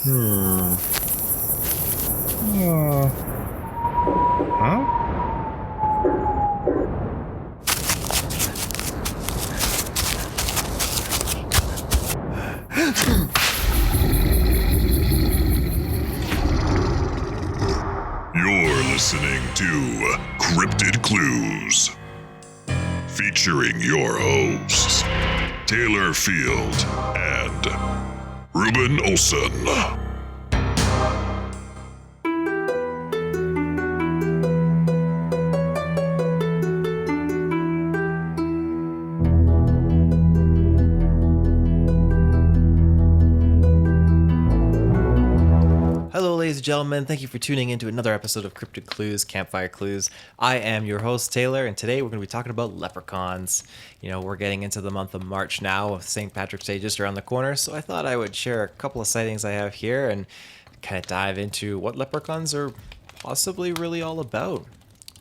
Huh? You're listening to Cryptid Clues, featuring your hosts, Taylor Field and Ruben Olson. Hello, ladies and gentlemen. Thank you for tuning in to another episode of Cryptid Clues, Campfire Clues. I am your host, Taylor, and today we're going to be talking about leprechauns. You know, we're getting into the month of March now, with St. Patrick's Day just around the corner, so I thought I would share a couple of sightings I have here and kind of dive into what leprechauns are possibly really all about.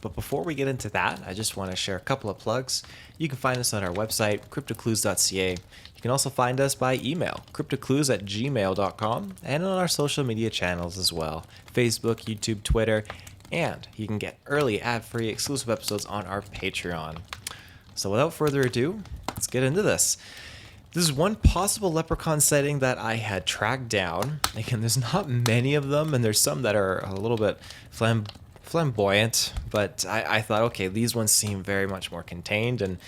But before we get into that, I just want to share a couple of plugs. You can find us on our website, CryptidClues.ca. You can also find us by email, CryptidClues@gmail.com, and on our social media channels as well, Facebook, YouTube, Twitter, and you can get early ad-free exclusive episodes on our Patreon. So without further ado, let's get into this. This is one possible leprechaun sighting that I had tracked down. Again, there's not many of them, and there's some that are a little bit flamboyant, but I thought, okay, these ones seem very much more contained, and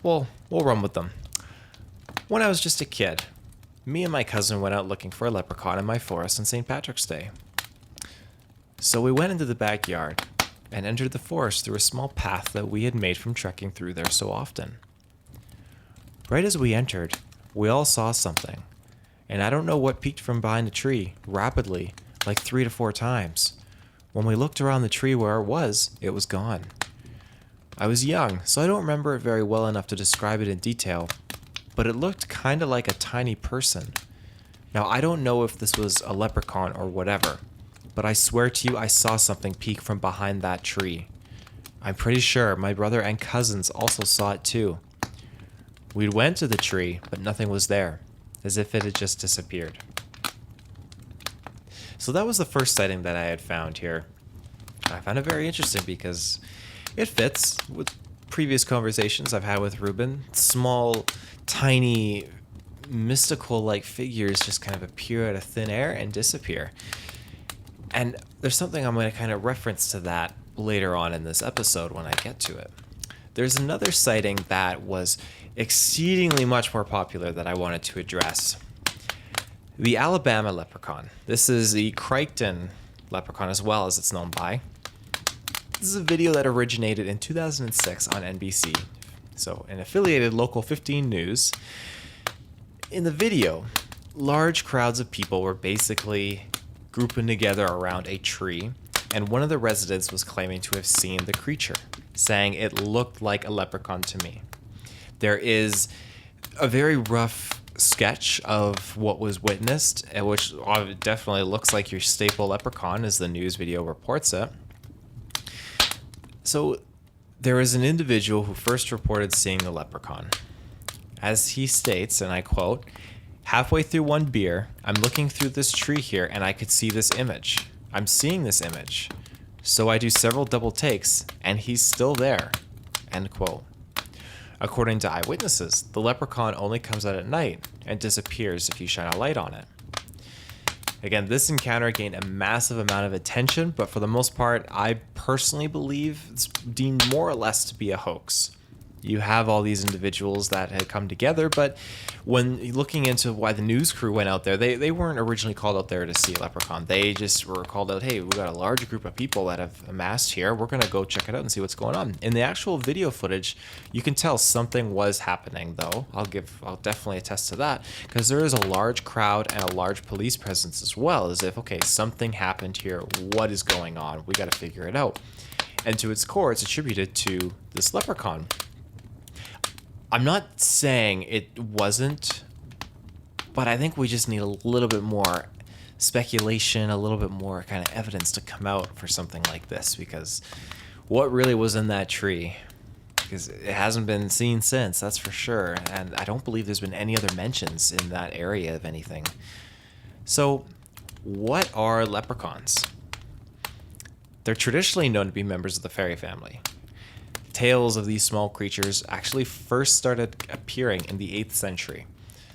we'll run with them. When I was just a kid, me and my cousin went out looking for a leprechaun in my forest on St. Patrick's Day. So we went into the backyard and entered the forest through a small path that we had made from trekking through there so often. Right as we entered, we all saw something, and I don't know what peeked from behind a tree rapidly, like 3 to 4 times. When we looked around the tree where it was gone. I was young, so I don't remember it very well enough to describe it in detail, but it looked kind of like a tiny person. Now, I don't know if this was a leprechaun or whatever, but I swear to you I saw something peek from behind that tree. I'm pretty sure my brother and cousins also saw it too. We went to the tree, but nothing was there, as if it had just disappeared. So that was the first sighting that I had found here. I found it very interesting because it fits with previous conversations I've had with Ruben. Small, tiny, mystical-like figures just kind of appear out of thin air and disappear. And there's something I'm going to kind of reference to that later on in this episode when I get to it. There's another sighting that was exceedingly much more popular that I wanted to address. The Alabama leprechaun. This is the Crichton leprechaun as well, as it's known by. This is a video that originated in 2006 on NBC, so an affiliated Local 15 News. In the video, large crowds of people were basically grouping together around a tree, and one of the residents was claiming to have seen the creature, saying it looked like a leprechaun to me. There is a very rough sketch of what was witnessed, which definitely looks like your staple leprechaun as the news video reports it. So there is an individual who first reported seeing the leprechaun. As he states, and I quote, "Halfway through one beer, I'm looking through this tree here and I could see this image. I'm seeing this image. So I do several double takes and he's still there." End quote. According to eyewitnesses, the leprechaun only comes out at night and disappears if you shine a light on it. Again, this encounter gained a massive amount of attention, but for the most part, I personally believe it's deemed more or less to be a hoax. You have all these individuals that had come together, but when looking into why the news crew went out there, they weren't originally called out there to see a leprechaun. They just were called out, hey, we've got a large group of people that have amassed here. We're going to go check it out and see what's going on. In the actual video footage, you can tell something was happening, though. I'll definitely attest to that, because there is a large crowd and a large police presence as well, as if, okay, something happened here. What is going on? We got to figure it out. And to its core, it's attributed to this leprechaun. I'm not saying it wasn't, but I think we just need a little bit more speculation, a little bit more kind of evidence to come out for something like this, because what really was in that tree? Because it hasn't been seen since, that's for sure, and I don't believe there's been any other mentions in that area of anything. So what are leprechauns? They're traditionally known to be members of the fairy family. Tales of these small creatures actually first started appearing in the 8th century.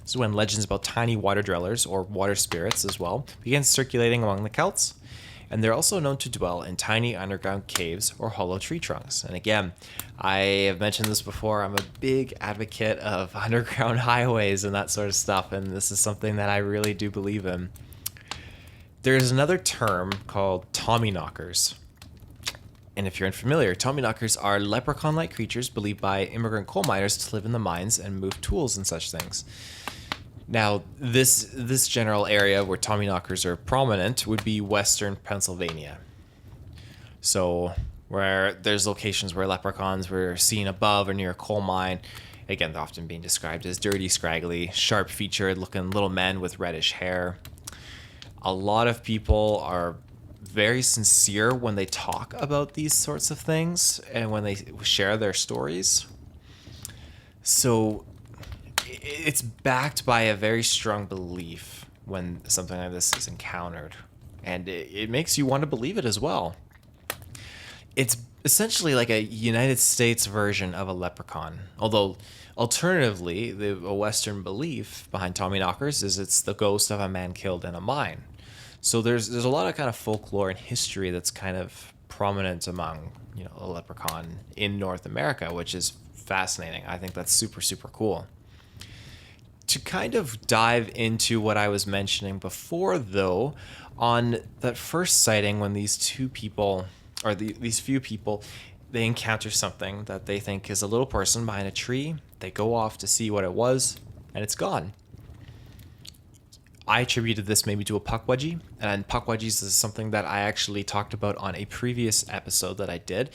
This is when legends about tiny water dwellers, or water spirits as well, began circulating among the Celts. And they're also known to dwell in tiny underground caves or hollow tree trunks. And again, I have mentioned this before, I'm a big advocate of underground highways and that sort of stuff, and this is something that I really do believe in. There's another term called Tommyknockers. And if you're unfamiliar, Tommyknockers are leprechaun-like creatures believed by immigrant coal miners to live in the mines and move tools and such things. Now, this general area where Tommyknockers are prominent would be western Pennsylvania. So, where there's locations where leprechauns were seen above or near a coal mine. Again, they're often being described as dirty, scraggly, sharp-featured looking little men with reddish hair. A lot of people are very sincere when they talk about these sorts of things and when they share their stories. So it's backed by a very strong belief when something like this is encountered, and it makes you want to believe it as well. It's essentially like a United States version of a leprechaun, although alternatively, a Western belief behind Tommyknockers is it's the ghost of a man killed in a mine. So there's a lot of kind of folklore and history that's kind of prominent among, a leprechaun in North America, which is fascinating. I think that's super, super cool. To kind of dive into what I was mentioning before, though, on that first sighting when these two people, or these few people, they encounter something that they think is a little person behind a tree. They go off to see what it was, and it's gone. I attributed this maybe to a puckwudgie, and puckwudgies is something that I actually talked about on a previous episode that I did.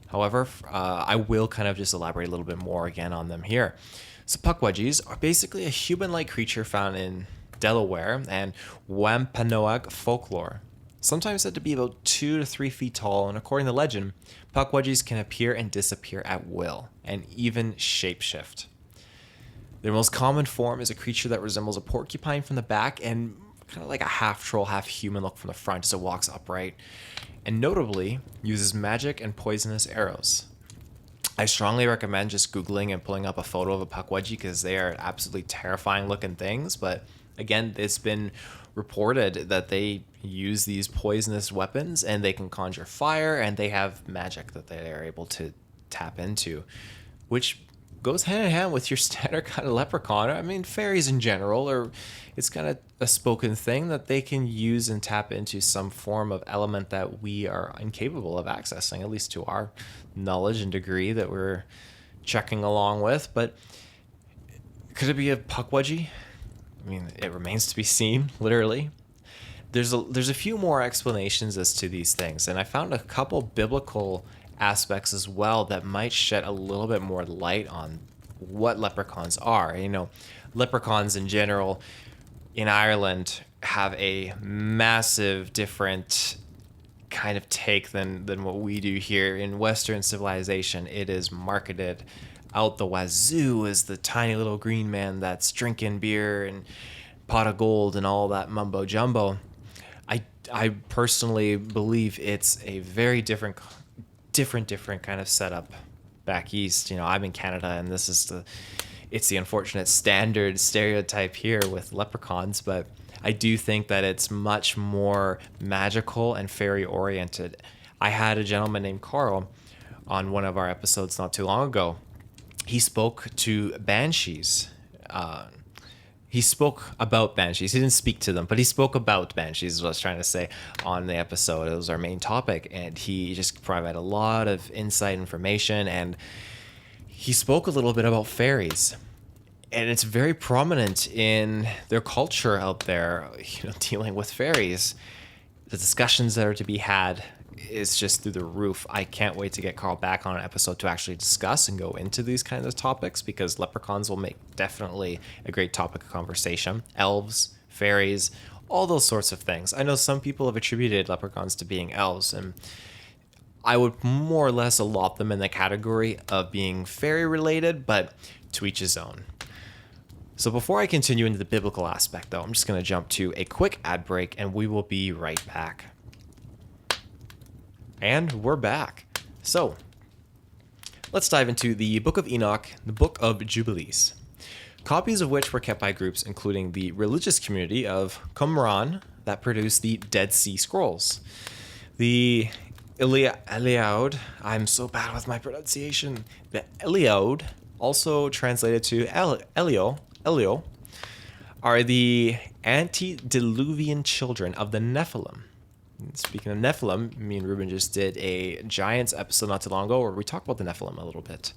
However, I will kind of just elaborate a little bit more again on them here. So puckwudgies are basically a human-like creature found in Delaware and Wampanoag folklore. Sometimes said to be about 2 to 3 feet tall, and according to legend, puckwudgies can appear and disappear at will, and even shapeshift. Their most common form is a creature that resembles a porcupine from the back and kind of like a half troll, half human look from the front as it walks upright, and notably uses magic and poisonous arrows. I strongly recommend just Googling and pulling up a photo of a puckwudgie because they are absolutely terrifying looking things, but again, it's been reported that they use these poisonous weapons and they can conjure fire and they have magic that they are able to tap into, which goes hand in hand with your standard kind of leprechaun. I mean, fairies in general, or it's kind of a spoken thing that they can use and tap into some form of element that we are incapable of accessing, at least to our knowledge and degree that we're checking along with. But could it be a puckwudgie? I mean, it remains to be seen, literally. There's a few more explanations as to these things, and I found a couple biblical aspects as well that might shed a little bit more light on what leprechauns are. Leprechauns in general in Ireland have a massive different kind of take than what we do here in Western civilization. It is marketed out the wazoo as the tiny little green man that's drinking beer and pot of gold and all that mumbo jumbo. I personally believe it's a very different kind of setup back east. I'm in Canada, and this is it's the unfortunate standard stereotype here with leprechauns, but I do think that it's much more magical and fairy oriented. I had a gentleman named Carl on one of our episodes not too long ago. He spoke to banshees. He spoke about banshees. He didn't speak to them, but he spoke about banshees, is what I was trying to say on the episode. It was our main topic, and he just provided a lot of insight information, and he spoke a little bit about fairies. And it's very prominent in their culture out there, dealing with fairies. The discussions that are to be had is just through the roof. I can't wait to get Carl back on an episode to actually discuss and go into these kinds of topics, because leprechauns will make definitely a great topic of conversation. Elves, fairies, all those sorts of things. I know some people have attributed leprechauns to being elves, and I would more or less allot them in the category of being fairy related, but to each his own. So before I continue into the biblical aspect, though, I'm just going to jump to a quick ad break, and we will be right back. And we're back. So let's dive into the Book of Enoch, the Book of Jubilees, copies of which were kept by groups including the religious community of Qumran that produced the Dead Sea Scrolls, the Eliud, I'm so bad with my pronunciation, the Eliud, also translated to Elio, are the antediluvian children of the Nephilim. Speaking of Nephilim, me and Ruben just did a Giants episode not too long ago where we talked about the Nephilim a little bit.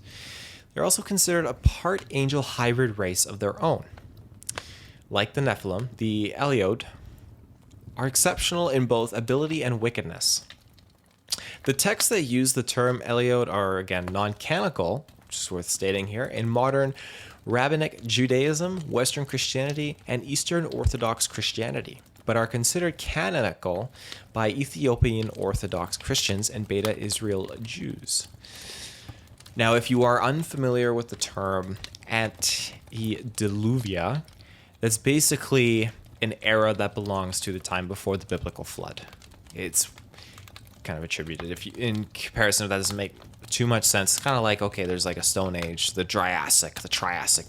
They're also considered a part angel hybrid race of their own. Like the Nephilim, the Eliud are exceptional in both ability and wickedness. The texts that use the term Eliud are, again, non-canonical, which is worth stating here, in modern Rabbinic Judaism, Western Christianity, and Eastern Orthodox Christianity, but are considered canonical by Ethiopian Orthodox Christians and Beta Israel Jews. Now, if you are unfamiliar with the term antediluvian, that's basically an era that belongs to the time before the biblical flood. It's kind of attributed. If you, in comparison, that doesn't make too much sense. It's kind of like, okay, there's like a Stone Age, the Triassic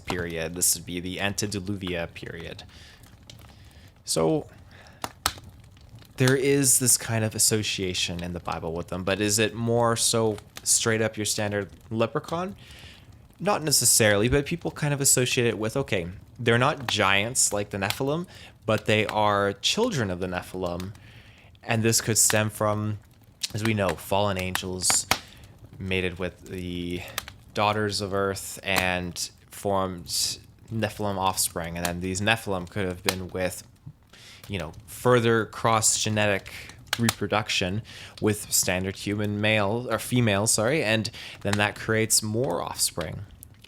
period. This would be the antediluvian period. So there is this kind of association in the Bible with them, but is it more so straight up your standard leprechaun? Not necessarily, but people kind of associate it with, okay, they're not giants like the Nephilim, but they are children of the Nephilim. And this could stem from, as we know, fallen angels mated with the daughters of Earth and formed Nephilim offspring. And then these Nephilim could have been with, further cross-genetic reproduction with standard human male or females, and then that creates more offspring.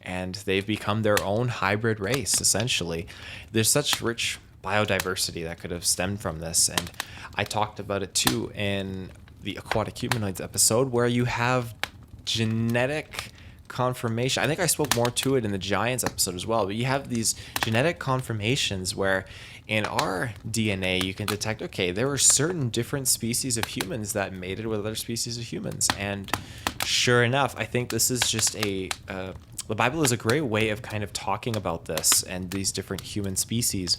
And they've become their own hybrid race, essentially. There's such rich biodiversity that could have stemmed from this. And I talked about it too in the aquatic humanoids episode, where you have genetic confirmation. I think I spoke more to it in the Giants episode as well, but you have these genetic confirmations where in our DNA you can detect, okay, there were certain different species of humans that mated with other species of humans. And sure enough, I think this is just the Bible is a great way of kind of talking about this and these different human species.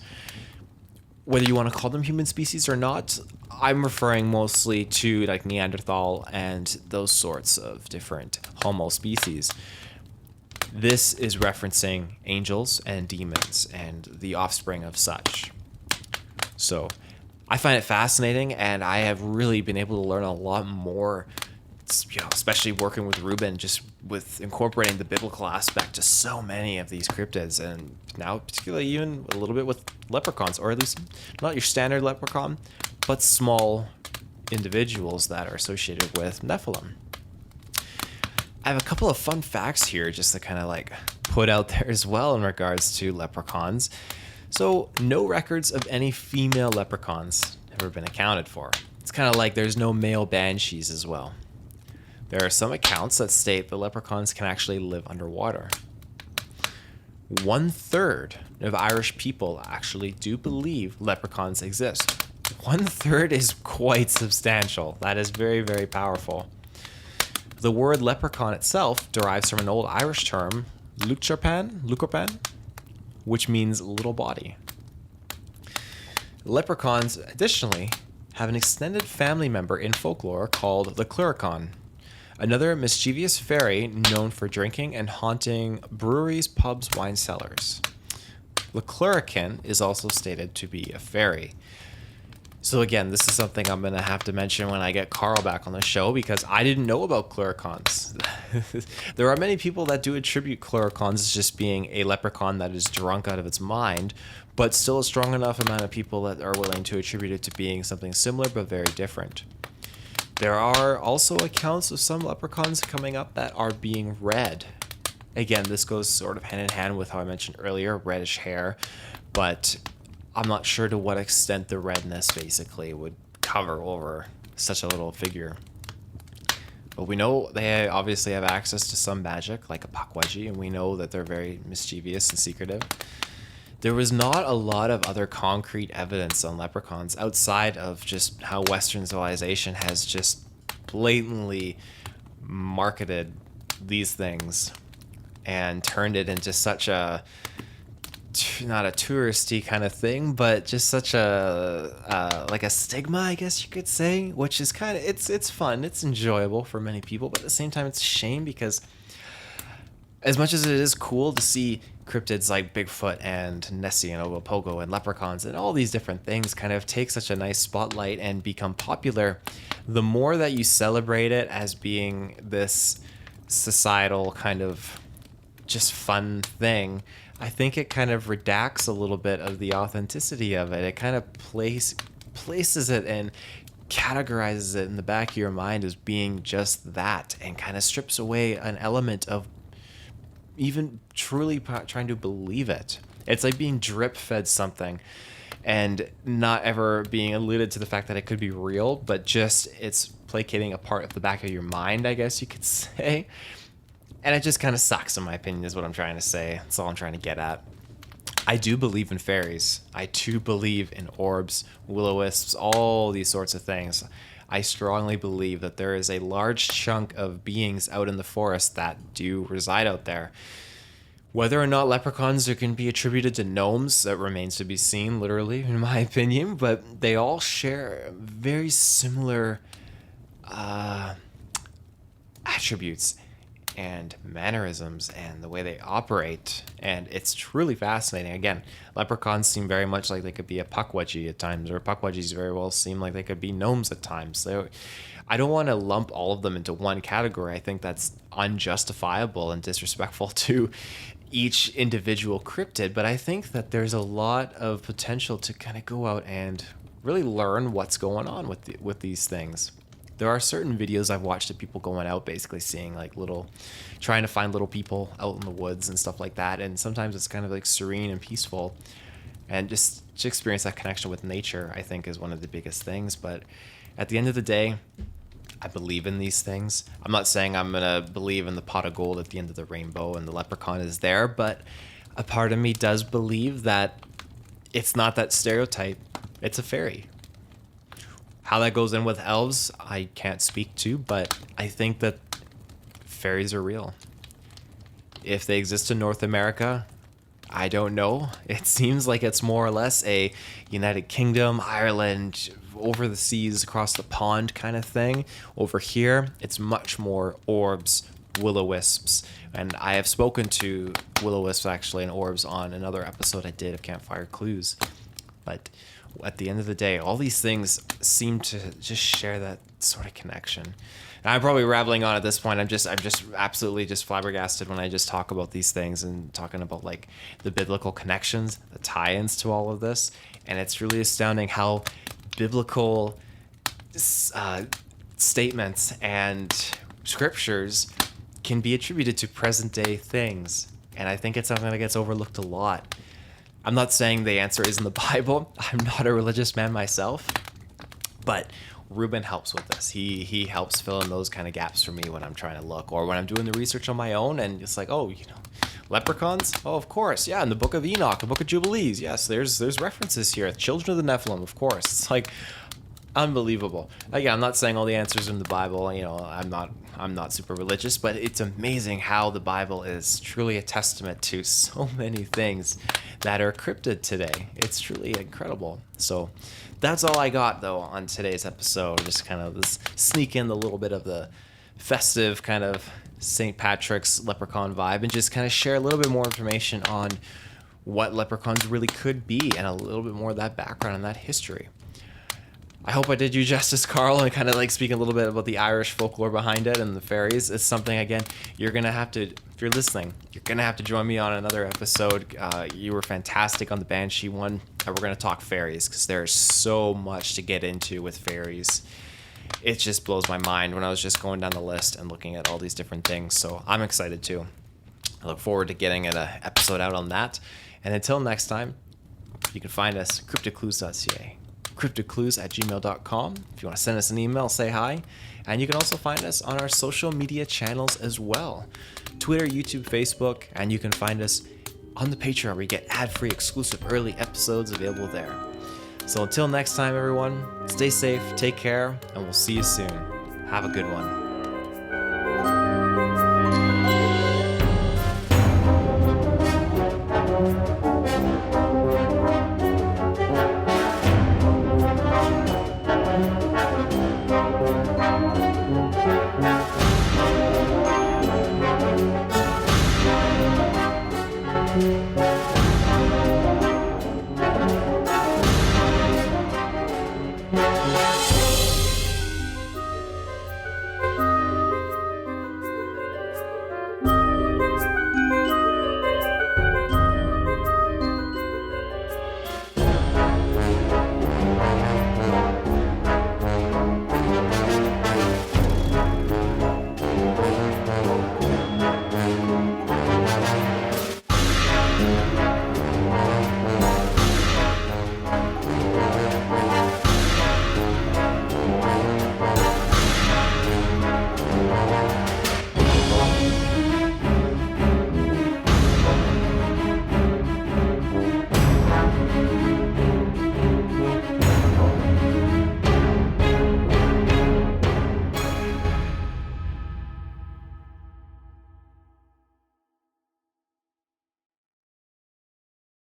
Whether you want to call them human species or not, I'm referring mostly to like Neanderthal and those sorts of different Homo species. This is referencing angels and demons and the offspring of such. So I find it fascinating, and I have really been able to learn a lot more, especially working with Ruben, just with incorporating the biblical aspect to so many of these cryptids, and now particularly even a little bit with leprechauns, or at least not your standard leprechaun, but small individuals that are associated with Nephilim. I have a couple of fun facts here just to kind of like put out there as well in regards to leprechauns. So no records of any female leprechauns have ever been accounted for. It's kind of like there's no male banshees as well. There are some accounts that state the leprechauns can actually live underwater. 1/3 of Irish people actually do believe leprechauns exist. 1/3 is quite substantial. That is very, very powerful. The word leprechaun itself derives from an old Irish term, lucarpan, which means little body. Leprechauns, additionally, have an extended family member in folklore called the Cluricaun, another mischievous fairy known for drinking and haunting breweries, pubs, wine cellars. The Cluricaun is also stated to be a fairy. So again, this is something I'm going to have to mention when I get Carl back on the show, because I didn't know about Cluricauns. There are many people that do attribute Cluricauns as just being a leprechaun that is drunk out of its mind, but still a strong enough amount of people that are willing to attribute it to being something similar but very different. There are also accounts of some leprechauns coming up that are being red. Again, this goes sort of hand in hand with how I mentioned earlier, reddish hair, but I'm not sure to what extent the redness basically would cover over such a little figure. But we know they obviously have access to some magic, like a Pukwudgie, and we know that they're very mischievous and secretive. there was not a lot of other concrete evidence on leprechauns outside of just how Western civilization has just blatantly marketed these things and turned it into such a, not a touristy kind of thing, but just such a like a stigma, I guess you could say, which is kind of, it's fun, it's enjoyable for many people, but at the same time it's a shame because as much as it is cool to see cryptids like Bigfoot and Nessie and Ogopogo and leprechauns and all these different things kind of take such a nice spotlight and become popular, the more that you celebrate it as being this societal kind of just fun thing, I think it kind of redacts a little bit of the authenticity of it. It kind of places it and categorizes it in the back of your mind as being just that, and kind of strips away an element of even truly trying to believe it. It's like being drip fed something and not ever being alluded to the fact that it could be real, but just it's placating a part of the back of your mind, I guess you could say. And it just kind of sucks, in my opinion, is what I'm trying to say. That's all I'm trying to get at. I do believe in fairies. I do believe in orbs, will-o-wisps, all these sorts of things. I strongly believe that there is a large chunk of beings out in the forest that do reside out there. Whether or not leprechauns can be attributed to gnomes, that remains to be seen, literally, in my opinion, but they all share very similar attributes and mannerisms and the way they operate, and it's truly fascinating. Again, leprechauns seem very much like they could be a puckwudgie at times, or puckwudgies very well seem like they could be gnomes at times. So I don't want to lump all of them into one category. I think that's unjustifiable and disrespectful to each individual cryptid, but I think that there's a lot of potential to kind of go out and really learn what's going on with these things. There are certain videos I've watched of people going out basically seeing like trying to find little people out in the woods and stuff like that, and sometimes it's kind of like serene and peaceful, and just to experience that connection with nature, I think, is one of the biggest things. But at the end of the day, I believe in these things. I'm not saying I'm gonna believe in the pot of gold at the end of the rainbow and the leprechaun is there, but a part of me does believe that it's not that stereotype. It's a fairy. How that goes in with elves, I can't speak to, but I think that fairies are real. If they exist in North America, I don't know. It seems like it's more or less a United Kingdom, Ireland, over the seas, across the pond kind of thing. Over here, it's much more orbs, will-o-wisps. And I have spoken to will-o-wisps actually and orbs on another episode I did of Campfire Clues. But at the end of the day, all these things seem to just share that sort of connection. And I'm probably rambling on at this point. I'm just absolutely just flabbergasted when I just talk about these things and talking about like the biblical connections, the tie-ins to all of this. And it's really astounding how biblical statements and scriptures can be attributed to present day things. And I think it's something that gets overlooked a lot. I'm not saying the answer is in the Bible. I'm not a religious man myself, but Ruben helps with this. He helps fill in those kind of gaps for me when I'm trying to look, or when I'm doing the research on my own, and it's like, oh, leprechauns? Oh, of course. Yeah, in the Book of Enoch, the Book of Jubilees. Yes, there's references here. Children of the Nephilim, of course. It's like unbelievable. Again, I'm not saying all the answers in the Bible. I'm not super religious, but it's amazing how the Bible is truly a testament to so many things that are cryptid today. It's truly incredible. So that's all I got though on today's episode. Just kind of this sneak in a little bit of the festive kind of St. Patrick's leprechaun vibe, and just kind of share a little bit more information on what leprechauns really could be, and a little bit more of that background and that history. I hope I did you justice, Carl, and kind of like speak a little bit about the Irish folklore behind it and the fairies. It's something, again, you're going to have to, if you're listening, you're going to have to join me on another episode. You were fantastic on the Banshee one, and we're going to talk fairies, because there's so much to get into with fairies. It just blows my mind when I was just going down the list and looking at all these different things. So I'm excited too. I look forward to getting an episode out on that. And until next time, you can find us at CryptidClues.ca. CryptidClues@gmail.com. If you want to send us an email, say hi. And you can also find us on our social media channels as well. Twitter, YouTube, Facebook, and you can find us on the Patreon, where you get ad-free exclusive early episodes available there. So until next time, everyone, stay safe, take care, and we'll see you soon. Have a good one.